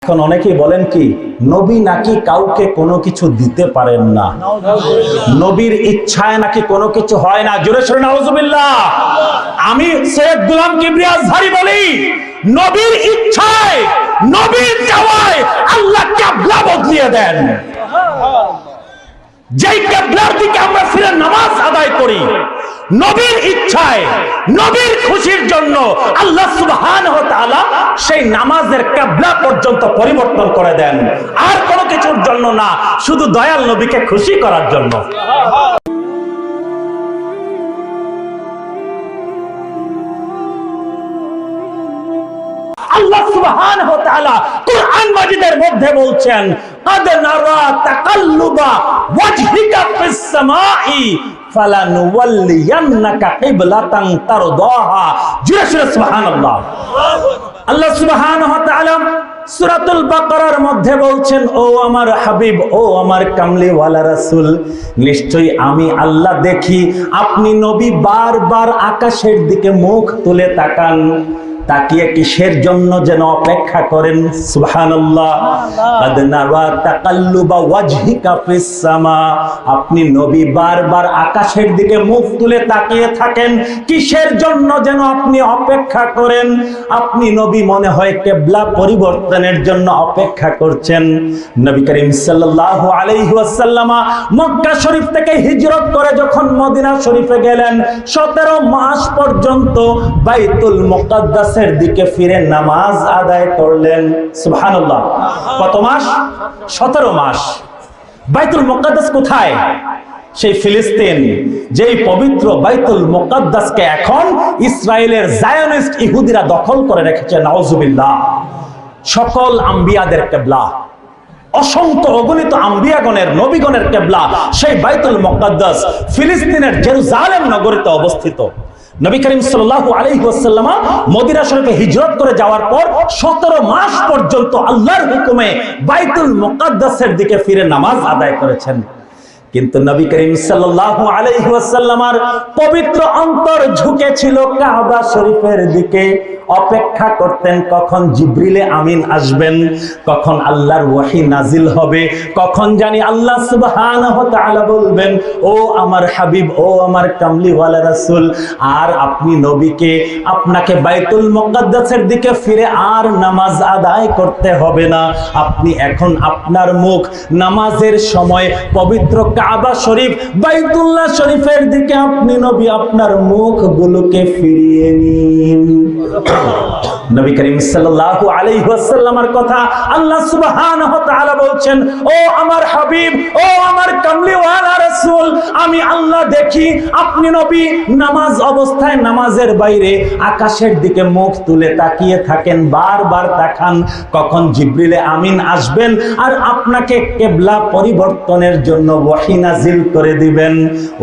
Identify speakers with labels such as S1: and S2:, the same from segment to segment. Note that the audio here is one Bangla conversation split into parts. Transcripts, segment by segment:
S1: এখন অনেকেই বলেন কি নবী নাকি কাউকে কোনো কিছু দিতে পারেন না, নবীর ইচ্ছায় নাকি কোনো কিছু হয় না। জোরে সোরে নাউজুবিল্লাহ। আমি সৈয়দ গোলাম কিবরিয়া আজহারী বলি, নবীর ইচ্ছায় নবীর চাওয়ায় আল্লাহ কিবলা বদলিয়ে দেন। যেই কিবলার দিকে আমরা ফিরে নামাজ আদায় করি, নবীর ইচ্ছায় নবীর খুশির জন্য আল্লাহ সুবহানাহু ওয়া তাআলা সেই নামাজের কিবলা পর্যন্ত পরিবর্তন করে দেন। আর কোনো কিছুর জন্য না, শুধু দয়াল নবীকে খুশি করার জন্য। আল্লাহ সুবহানাহু ওয়া তাআলা কুরআন মাজিদের মধ্যে বলছেন, قد نرى تقلب وجهك في السماء فلنولينك قبلة ترضاها। জোরে জোরে সুবহানাল্লাহ। আল্লাহ সুবহানাহু ওয়া তাআলা সূরাতুল বাকারার মধ্যে বলছেন, ও আমার হাবিব, ও আমার কামলিওয়ালা রাসূল, নিশ্চয়ই আমি আল্লাহ দেখি আপনি নবী বারবার আকাশের দিকে মুখ তুলে তাকান। তাকিয়ে কিসের জন্য যেন অপেক্ষা করেন। সুবহানাল্লাহ। قد نرى تقلب وجهك في السماء, আপনি নবী বারবার আকাশের দিকে মুখ তুলে তাকিয়ে থাকেন, কিসের জন্য যেন আপনি অপেক্ষা করেন। আপনি নবী মনে হয় কিবলা পরিবর্তনের জন্য অপেক্ষা করছেন। নবী করিম সাল্লাল্লাহু আলাইহি ওয়াসাল্লাম মক্কা শরীফ থেকে হিজরত করে যখন মদিনা শরীফে গেলেন, 17 মাস পর্যন্ত বাইতুল মুকাদ্দাস দিকে ফিরে নামাজ আদায় করলেন। সুবহানাল্লাহ। কত মাস? 17 মাস। বাইতুল মুকাদ্দাস কোথায়? সেই ফিলিস্তিন। যেই পবিত্র বাইতুল মুকাদ্দাসকে এখন ইসরায়েলের জায়নিস্ট ইহুদিরা দখল করে রেখেছে। নাউজুবিল্লাহ। সকল আম্বিয়াদের কিবলা, অসংখ্য অগণিত আম্বিয়াগণের নবীগণের কিবলা সেই বাইতুল মুকাদ্দাস ফিলিস্তিনের জেরুজালেম নগরীতে অবস্থিত। নবী করিম সাল্লাল্লাহু আলাইহি ওয়াসাল্লাম মদিনা শরীফে হিজরত করে যাওয়ার পর 17 মাস পর্যন্ত আল্লাহর হুকুমে বাইতুল মুকাদ্দাসের দিকে ফিরে নামাজ আদায় করেছেন। কিন্তু নবী করিম সাল্লাল্লাহু আলাইহি ওয়াসাল্লামের পবিত্র অন্তর ঝুঁকেছিল কাবা শরীফের দিকে। অপেক্ষা করতেন কখন জিবরিলে আমিন আসবেন, কখন আল্লাহর ওহী নাজিল হবে, কখন জানি আল্লাহ সুবহানাহু ওয়া তাআলা বলবেন, ও আমার হাবিব, ও আমার কামলিওয়ালা রাসূল, আর আপনি নবীকে আপনাকে বাইতুল মুকাদ্দাসের দিকে ফিরে আর নামাজ আদায় করতে হবে না। আপনি এখন আপনার মুখ নামাজের সময় পবিত্র কাবা শরীফ বাইতুল্লাহ শরীফের দিকে আপনি নবী আপনার মুখগুলোকে ফিরিয়ে নিন। নবী করিম সাল্লাল্লাহু আলাইহি ওয়াসাল্লামের কথা আল্লাহ সুবহানাহু ওয়া তাআলা বলছেন, ও আমার হাবিব, ও আমার কামলিওয়ালা রাসূল, আমি আল্লাহ দেখি আপনি নবী নামাজ অবস্থায় নামাজের বাইরে আকাশের দিকে মুখ তুলে তাকিয়ে থাকেন, বারবার তাকান কখন জিবরিলে আমিন আসবেন আর আপনাকে কিবলা পরিবর্তনের জন্য ওহী নাজিল করে দিবেন।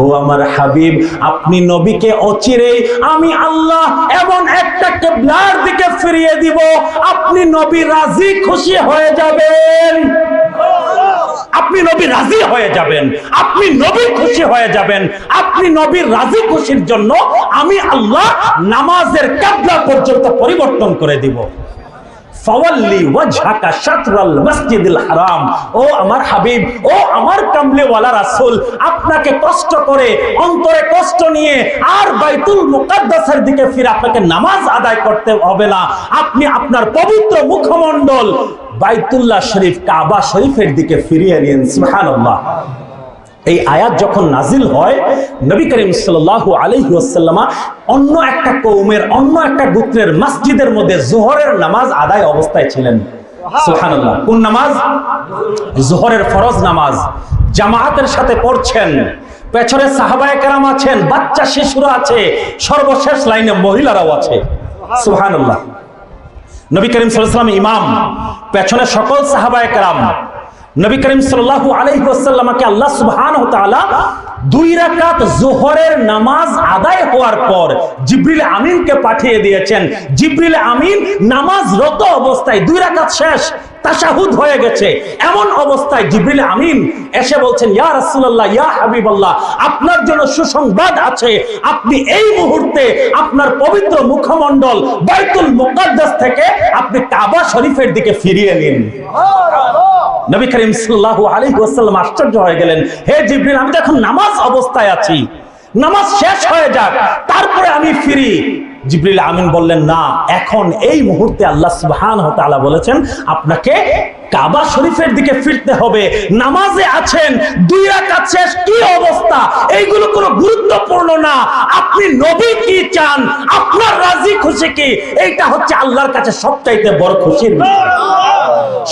S1: ও আমার হাবিব, আপনি নবীকে অচিরেই আমি আল্লাহ এমন একটা কিবলার দিকে ফিরিয়ে দিব, আপনি নবী রাজি খুশি হয়ে যাবেন। আপনি নবী রাজি হয়ে যাবেন, আপনি নবী খুশি হয়ে যাবেন। আপনি নবীর রাজি খুশির জন্য আমি আল্লাহ নামাজের কিবলা পর্যন্ত পরিবর্তন করে দিব। ফাওয়াল্লি ওয়াজহাকা শাতরাল মসজিদিল হারাম, ও আমার হাবিব, ও আমার কামলিওয়ালা রাসূল, আপনাকে কষ্ট করে অন্তরে কষ্ট নিয়ে আর বাইতুল মুকাদ্দাসের দিকে ফিরে আপনাকে নামাজ আদায় করতে হবে না। আপনি আপনার পবিত্র মুখমণ্ডল বাইতুল্লাহ শরীফ কাবা শরীফের দিকে ফিরিয়ে নিন। সুবহানাল্লাহ। এই আয়াত যখন নাজিল হয়, নবী করিম সাল্লাল্লাহু আলাইহি ওয়াসাল্লাম অন্য একটা কওমের অন্য একটা গোত্রের মসজিদের মধ্যে যোহরের নামাজ আদায় অবস্থায় ছিলেন। সুবহানাল্লাহ। কোন নামাজ? যোহরের ফরজ নামাজ জামাতের সাথে পড়ছেন। পেছনে সাহাবায়ে কেরাম আছেন, বাচ্চা শিশুরা আছে, সর্বশেষ লাইনে মহিলারাও আছে। সুবহানাল্লাহ। নবী করিম সাল্লাল্লাহু আলাইহি ওয়াসাল্লাম ইমাম, পেছনে সকল সাহাবায়ে কেরাম। নবী করিম সাল্লাল্লাহু আলাইহি ওয়াসাল্লামকে আল্লাহ সুবহানাহু ওয়া তাআলা 2 রাকাত যোহরের নামাজ আদায় হওয়ার পর জিবরিল আমিনকে পাঠিয়ে দিয়েছেন। জিবরিল আমিন নামাজরত অবস্থায় 2 রাকাত শেষ, তাশাহুদ হয়ে গেছে, এমন অবস্থায় জিবরিল আমিন এসে বলছেন, ইয়া রাসূলুল্লাহ, ইয়া হাবিবাল্লাহ, আপনার জন্য সুসংবাদ আছে। আপনি এই মুহূর্তে আপনার পবিত্র মুখমণ্ডল বাইতুল মুকাদ্দাস থেকে আপনি কাবা শরীফের দিকে ফিরিয়ে নিন। নবী করিম সাল্লাল্লাহু আলাইহি ওয়াসাল্লাম আশ্চর্য হয়ে গেলেন, হে জিবরিল, আমি তো এখন নামাজ অবস্থায় আছি, নামাজ শেষ হয়ে যাক, তারপরে আমি ফিরি। জিবরিল আমিন বললেন, না, এখন এই মুহূর্তে আল্লাহ সুবহানাহু ওয়া তাআলা বলেছেন আপনাকে কাবা শরীফের দিকে ফিরতে হবে। নামাজে আছেন, 2 রাকাত শেষ, কি অবস্থা, এইগুলো কোনো গুরুত্বপূর্ণ না। আপনি নবী কি চান, আপনার রাজি খুশি কি, এইটা হচ্ছে আল্লাহর কাছে সবচাইতে বড় খুশির বিষয়,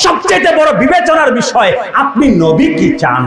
S1: সবচাইতে বড় বিবেচনার বিষয়। আপনি নবী কি চান।